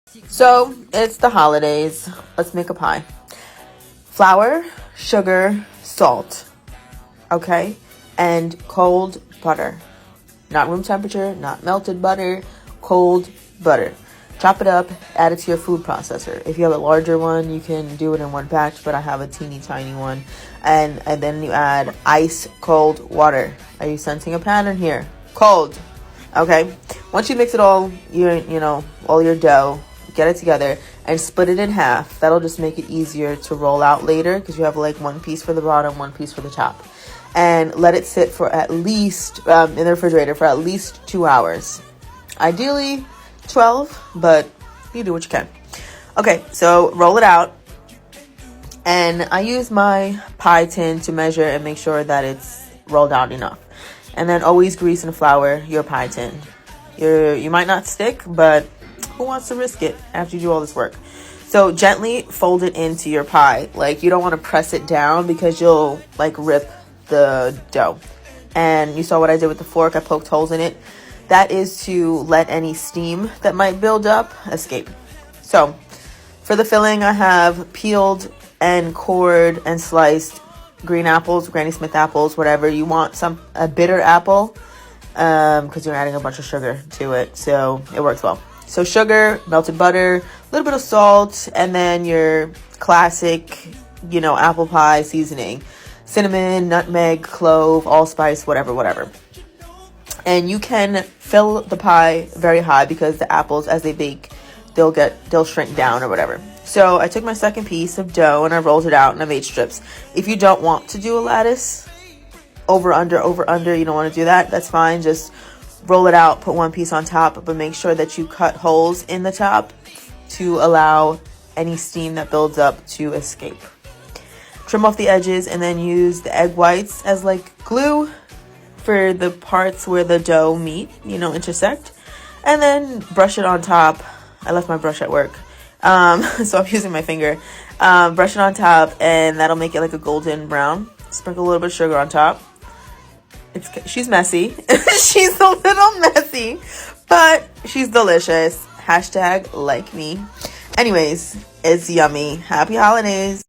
So it's the holidays. Let's make a pie. Flour, sugar, salt, okay? And cold butter. Not room temperature, not melted butter, cold butter. Chop it up, add it to your food processor. If you have a larger one, you can do it in one batch, but I have a teeny tiny one. And then you add ice cold water. Are you sensing a pattern here? Cold. Okay. Once you mix it all, all your dough, get it together and split it in half. That'll just make it easier to roll out later because you have like one piece for the bottom, one piece for the top. And let it sit for at least in the refrigerator for at least 2 hours. Ideally 12, but you do what you can. Okay, so roll it out. And I use my pie tin to measure and make sure that it's rolled out enough. And then always grease and flour your pie tin. You might not stick, but who wants to risk it after you do all this work? So gently fold it into your pie. Like, you don't want to press it down because you'll like rip the dough. And you saw what I did with the fork. I poked holes in it. That is to let any steam that might build up escape. So for the filling, I have peeled and cored and sliced green apples, Granny Smith apples, whatever you want. A bitter apple, because you're adding a bunch of sugar to it, so it works well. So sugar, melted butter, a little bit of salt, and then your classic, apple pie seasoning. Cinnamon, nutmeg, clove, allspice, whatever. And you can fill the pie very high because the apples, as they bake, they'll shrink down or whatever. So I took my second piece of dough and I rolled it out and I made strips. If you don't want to do a lattice, over, under, you don't want to do that, that's fine. Just roll it out, put one piece on top, but make sure that you cut holes in the top to allow any steam that builds up to escape. Trim off the edges and then use the egg whites as like glue for the parts where the dough intersect. And then brush it on top. I left my brush at work, so I'm using my finger. Brush it on top and that'll make it like a golden brown. Sprinkle a little bit of sugar on top. She's messy. She's a little messy, but she's delicious. # like me. Anyways, it's yummy. Happy holidays.